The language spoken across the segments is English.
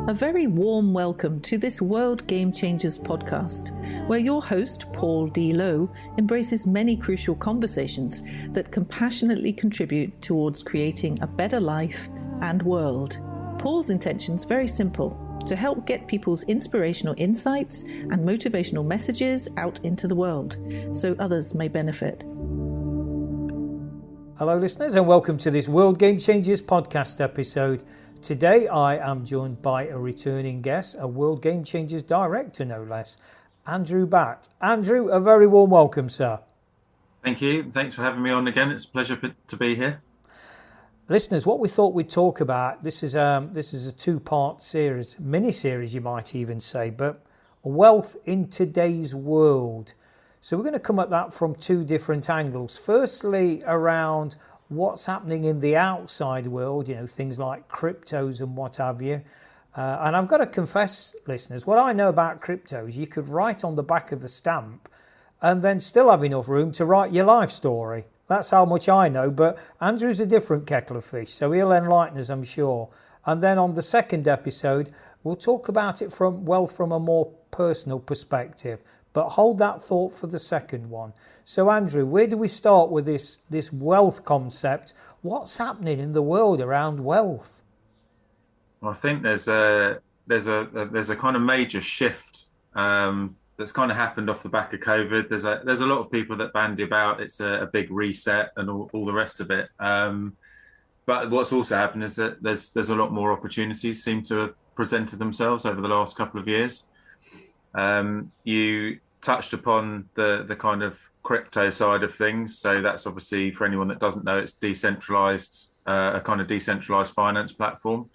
A very warm welcome to this World Game Changers podcast, where your host, Paul D. Lowe, embraces many crucial conversations that compassionately contribute towards creating a better life and world. Paul's intention's very simple: to help get people's inspirational insights and motivational messages out into the world, so others may benefit. Hello listeners, and welcome to this World Game Changers podcast episode. Today I am joined by a returning guest, a World Game Changers director no less, Andrew Batt. Andrew, a very warm welcome, sir. Thank you. Thanks for having me on again. It's a pleasure to be here. Listeners, what we thought we'd talk about, this is a two-part series, mini-series you might even say, but wealth in today's world. So we're going to come at that from two different angles. Firstly, around what's happening in the outside world, things like cryptos and what have you. And I've got to confess, listeners, what I know about cryptos, you could write on the back of the stamp and then still have enough room to write your life story. That's how much I know, but Andrew's a different kettle of fish, so he'll enlighten us, I'm sure. And then on the second episode, we'll talk about it from a more personal perspective. But hold that thought for the second one. So Andrew, where do we start with this wealth concept? What's happening in the world around wealth? Well, I think there's a kind of major shift that's kind of happened off the back of COVID. There's a lot of people that bandy about it's a big reset and all the rest of it. But what's also happened is that there's a lot more opportunities seem to have presented themselves over the last couple of years. You touched upon the kind of crypto side of things. So that's obviously, for anyone that doesn't know, it's decentralized, a kind of decentralized finance platform.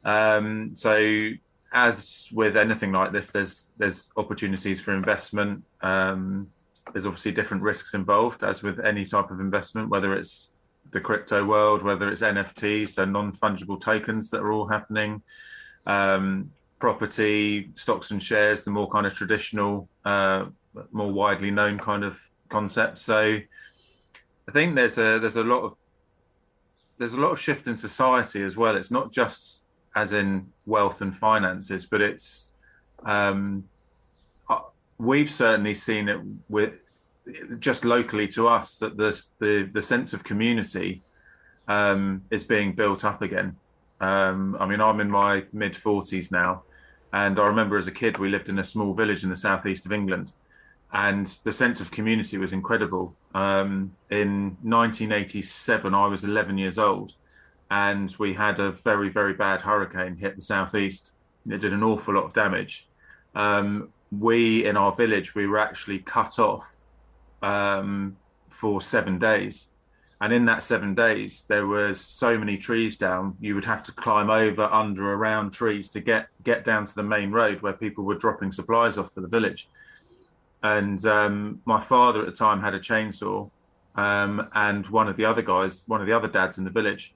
So as with anything like this, there's opportunities for investment. There's obviously different risks involved, as with any type of investment, whether it's the crypto world, whether it's NFTs, so non-fungible tokens that are all happening, property, stocks and shares, the more kind of traditional, more widely known kind of concepts. So I think there's a lot of shift in society as well. It's not just as in wealth and finances, but it's we've certainly seen it with just locally to us that the sense of community is being built up again. I mean, I'm in my mid-40s now, and I remember as a kid we lived in a small village in the southeast of England, and the sense of community was incredible. In 1987, I was 11 years old, and we had a very, very bad hurricane hit the southeast. It did an awful lot of damage. We, in our village, we were actually cut off for 7 days. And in that 7 days, there was so many trees down, you would have to climb over, under, around trees to get down to the main road where people were dropping supplies off for the village. And my father at the time had a chainsaw, and one of the other dads in the village,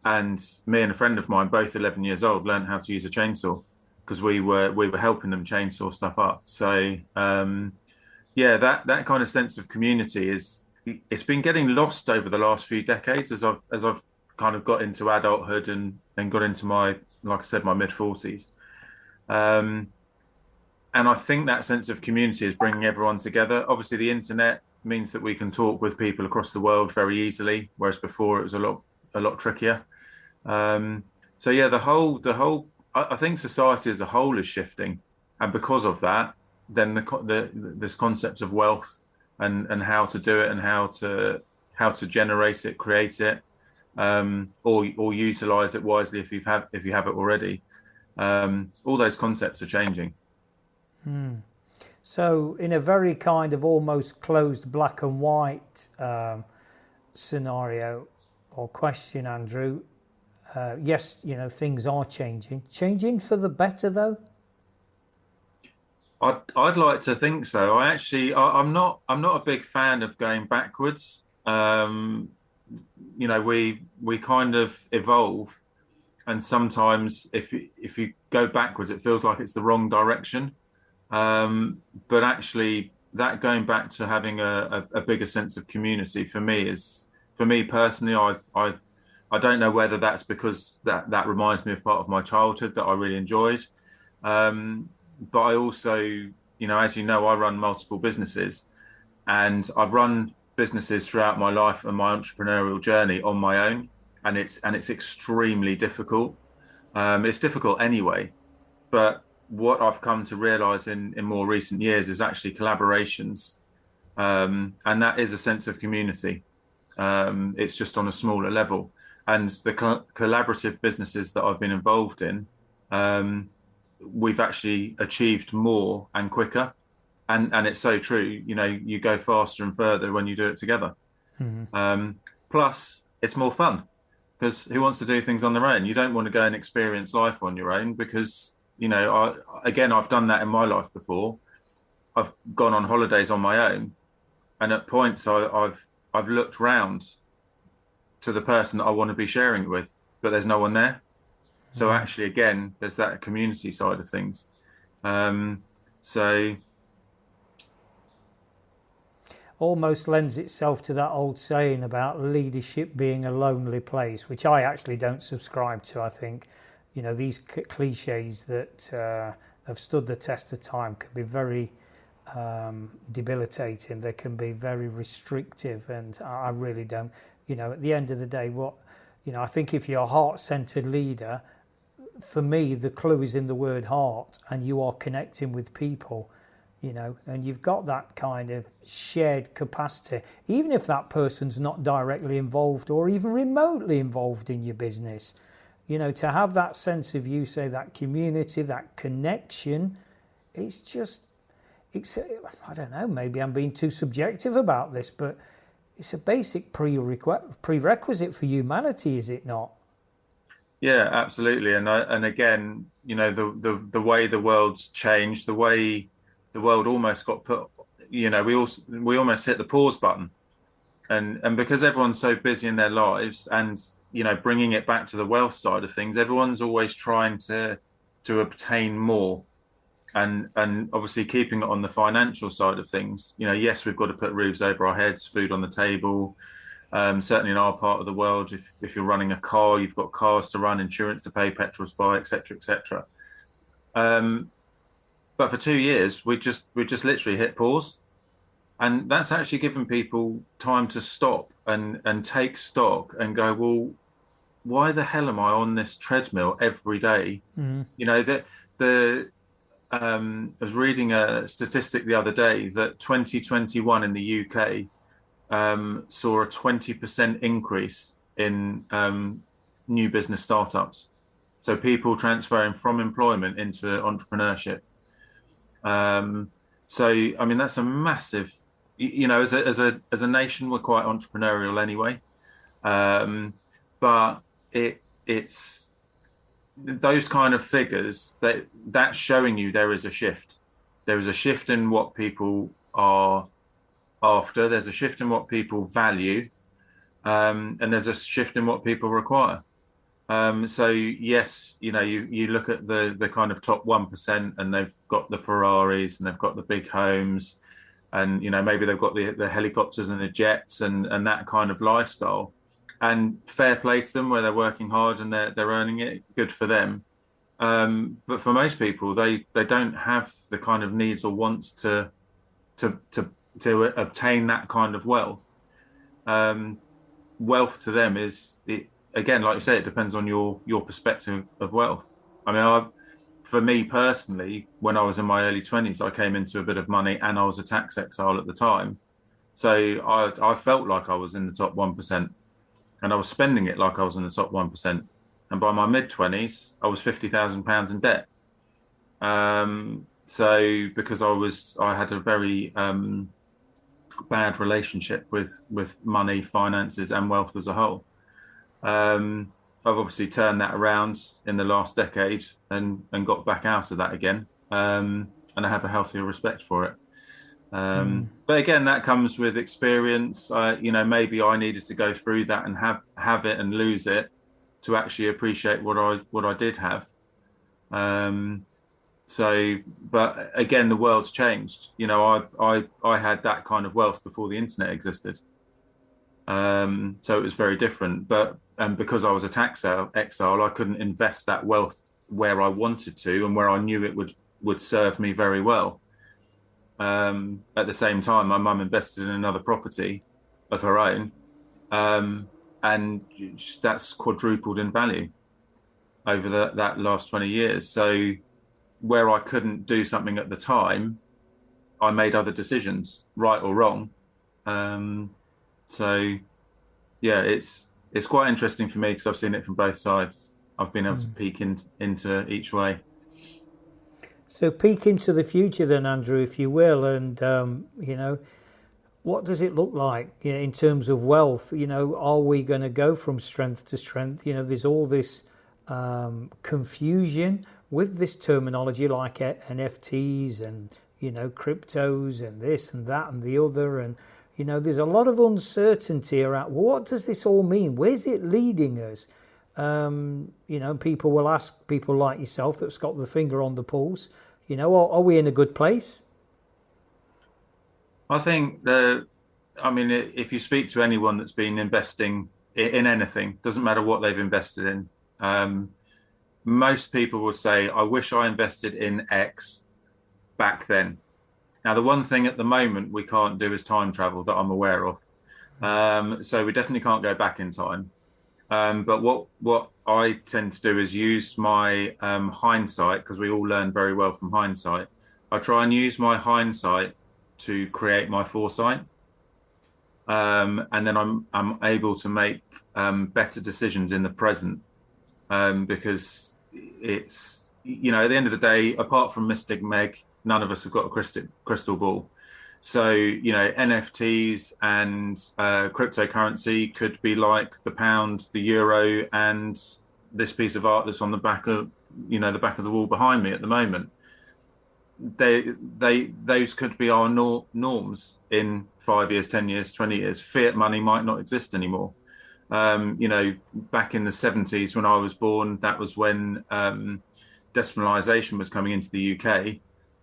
and me and a friend of mine, both 11 years old, learned how to use a chainsaw because we were helping them chainsaw stuff up. So that kind of sense of community it's been getting lost over the last few decades as I've kind of got into adulthood and got into my, like I said, my mid-40s. And I think that sense of community is bringing everyone together. Obviously, the internet means that we can talk with people across the world very easily, whereas before it was a lot trickier. So yeah, the whole I think society as a whole is shifting, and because of that, then this concept of wealth and how to do it and how to generate it, create it, or utilize it wisely if you have it already. All those concepts are changing. So in a very kind of almost closed black and white scenario or question, Andrew, yes, things are changing for the better though. I'd like to think so. I'm not a big fan of going backwards. We kind of evolve, and sometimes if you go backwards, it feels like it's the wrong direction. But actually, that going back to having a bigger sense of community for me personally, I I don't know whether that's because that reminds me of part of my childhood that I really enjoyed. But I also, as you know, I run multiple businesses, and I've run businesses throughout my life and my entrepreneurial journey on my own, and it's extremely difficult. It's difficult anyway, but what I've come to realize in more recent years is actually collaborations, and that is a sense of community. It's just on a smaller level, and the collaborative businesses that I've been involved in, we've actually achieved more and quicker. And it's so true. You go faster and further when you do it together. Plus, it's more fun, because who wants to do things on their own? You don't want to go and experience life on your own, because I've done that in my life before. I've gone on holidays on my own, and at points I've looked round to the person that I want to be sharing it with, but there's no one there. So actually, again, there's that community side of things. So almost lends itself to that old saying about leadership being a lonely place, which I actually don't subscribe to. I think, these cliches that have stood the test of time can be very debilitating. They can be very restrictive, and I really don't. At the end of the day, I think if you're a heart-centered leader, for me, the clue is in the word heart, and you are connecting with people. And you've got that kind of shared capacity, even if that person's not directly involved or even remotely involved in your business, to have that sense of, you say, that community, that connection. I don't know, maybe I'm being too subjective about this, but it's a basic prerequisite for humanity, is it not? yeah, absolutely. And again, the way the world's changed, the way the world almost got put, we almost hit the pause button, and because everyone's so busy in their lives, and bringing it back to the wealth side of things, everyone's always trying to obtain more, and obviously keeping it on the financial side of things. Yes, we've got to put roofs over our heads, food on the table. Certainly in our part of the world, if you're running a car, you've got cars to run, insurance to pay, petrol to buy, etc., etc. But for 2 years, we just literally hit pause, and that's actually given people time to stop and take stock and go, well, why the hell am I on this treadmill every day? I was reading a statistic the other day that 2021 in the UK saw a 20% increase in new business startups. So people transferring from employment into entrepreneurship. So I mean, that's a massive, as a nation, we're quite entrepreneurial anyway. But it's those kind of figures that's showing you there is a shift. There is a shift in what people are after. There's a shift in what people value, and there's a shift in what people require. So yes, you look at the kind of top 1%, and they've got the Ferraris and they've got the big homes, and maybe they've got the helicopters and the jets and that kind of lifestyle. And fair play to them, where they're working hard and they're earning it. Good for them. But for most people, they don't have the kind of needs or wants to obtain that kind of wealth. Wealth to them is, again, like you say, it depends on your perspective of wealth. I mean, for me personally, when I was in my early 20s, I came into a bit of money, and I was a tax exile at the time. So I felt like I was in the top 1%, and I was spending it like I was in the top 1%. And by my mid-20s, I was £50,000 in debt. So because I had a very bad relationship with money, finances, and wealth as a whole. I've obviously turned that around in the last decade and got back out of that again. And I have a healthier respect for it. But again, that comes with experience. Maybe I needed to go through that and have it and lose it to actually appreciate what I did have. But again, the world's changed. I had that kind of wealth before the internet existed. So it was very different. But because I was a tax exile, I couldn't invest that wealth where I wanted to and where I knew it would serve me very well. At the same time, my mum invested in another property of her own, and that's quadrupled in value over that last 20 years. So where I couldn't do something at the time, I made other decisions, right or wrong. So yeah, it's quite interesting for me because I've seen it from both sides. I've been able to peek into each way. So peek into the future then, Andrew, if you will, and what does it look like in terms of wealth? Are we going to go from strength to strength? There's all this confusion with this terminology like NFTs and cryptos and this and that and the other, and there's a lot of uncertainty around what does this all mean? Where's it leading us? People will ask people like yourself that's got the finger on the pulse, are we in a good place? I think if you speak to anyone that's been investing in anything, doesn't matter what they've invested in, most people will say, I wish I invested in X back then. Now, the one thing at the moment we can't do is time travel that I'm aware of. So we definitely can't go back in time. But what I tend to do is use my hindsight, because we all learn very well from hindsight. I try and use my hindsight to create my foresight. And then I'm able to make better decisions in the present. Because it's, at the end of the day, apart from Mystic Meg, none of us have got a crystal ball. So, NFTs and cryptocurrency could be like the pound, the euro, and this piece of art that's on the back of, the back of the wall behind me at the moment. Those could be our norms in 5 years, 10 years, 20 years. Fiat money might not exist anymore. Back in the 70s when I was born, that was when decimalisation was coming into the UK.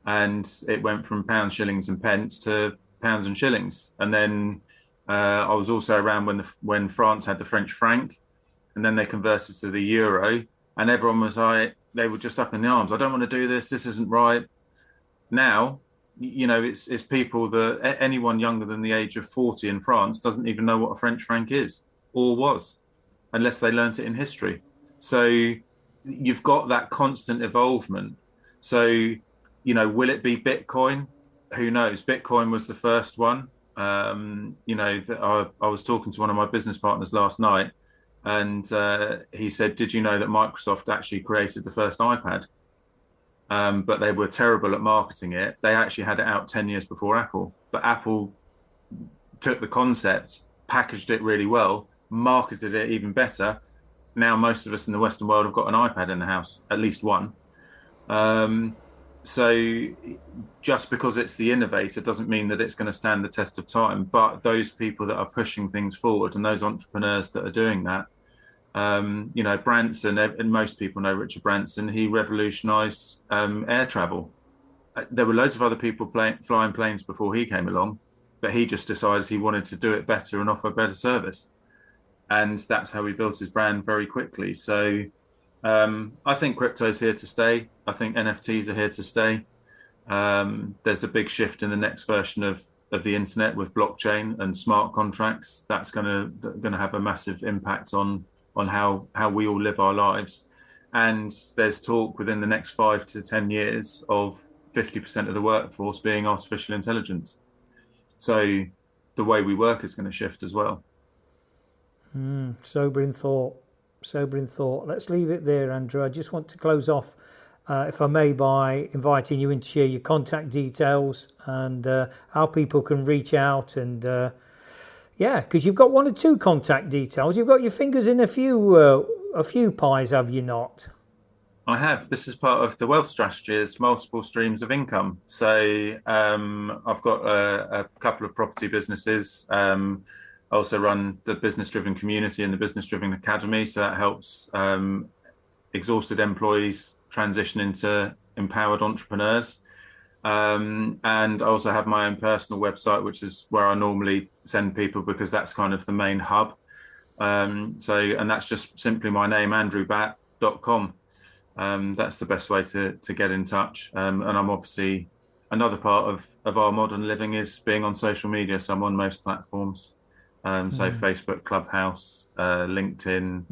And it went from pounds, shillings and pence to pounds and shillings. And then I was also around when France had the French franc, and then they converted to the euro, and everyone was like, they were just up in the arms. I don't want to do this. This isn't right. Now, it's people that anyone younger than the age of 40 in France doesn't even know what a French franc is or was, unless they learnt it in history. So you've got that constant evolvement. So will it be Bitcoin? Who knows? Bitcoin was the first one. I was talking to one of my business partners last night, and he said, did you know that Microsoft actually created the first iPad? But they were terrible at marketing it. They actually had it out 10 years before Apple. But Apple took the concept, packaged it really well, marketed it even better. Now most of us in the Western world have got an iPad in the house, at least one. So just because it's the innovator doesn't mean that it's going to stand the test of time. But those people that are pushing things forward and those entrepreneurs that are doing that, Branson, and most people know Richard Branson, he revolutionized air travel. There were loads of other people flying planes before he came along, but he just decided he wanted to do it better and offer better service. And that's how he built his brand very quickly. So I think crypto is here to stay. I think NFTs are here to stay. There's a big shift in the next version of the internet with blockchain and smart contracts. That's going to have a massive impact on how we all live our lives. And there's talk within the next 5 to 10 years of 50% of the workforce being artificial intelligence. So the way we work is going to shift as well. Sobering thought. Let's leave it there, Andrew. I just want to close off, if I may, by inviting you in to share your contact details and how people can reach out. And because you've got 1 or 2 contact details. You've got your fingers in a few pies, have you not? I have. This is part of the wealth strategy, is multiple streams of income. So I've got a couple of property businesses. I also run the business-driven community and the business-driven academy. So that helps exhausted employees transition into empowered entrepreneurs. And I also have my own personal website, which is where I normally send people because that's kind of the main hub. And that's just simply my name, andrewbatt.com. That's the best way to get in touch. And I'm obviously, another part of our modern living is being on social media. So I'm on most platforms. So Facebook, Clubhouse, LinkedIn,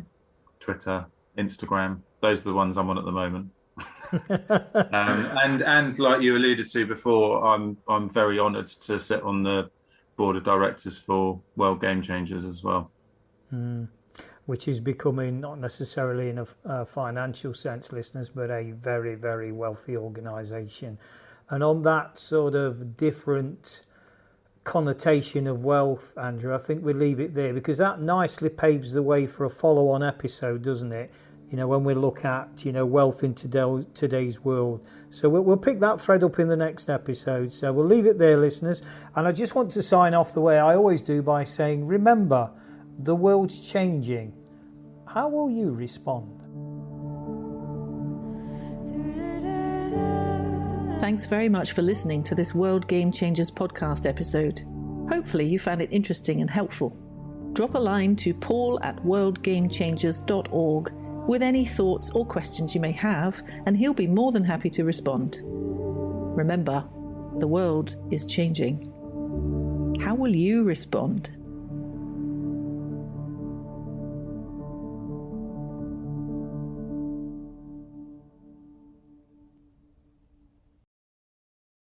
Twitter, Instagram. Those are the ones I'm on at the moment. And like you alluded to before, I'm very honoured to sit on the board of directors for World Game Changers as well. Which is becoming, not necessarily in a financial sense, listeners, but a very, very wealthy organisation. And on that sort of different connotation of wealth, Andrew, I think we leave it there, because that nicely paves the way for a follow-on episode, doesn't it? When we look at, wealth in today's world. So we'll pick that thread up in the next episode. So we'll leave it there, listeners. And I just want to sign off the way I always do by saying, remember, the world's changing. How will you respond? Thanks very much for listening to this World Game Changers podcast episode. Hopefully you found it interesting and helpful. Drop a line to paul@worldgamechangers.org with any thoughts or questions you may have, and he'll be more than happy to respond. Remember, the world is changing. How will you respond?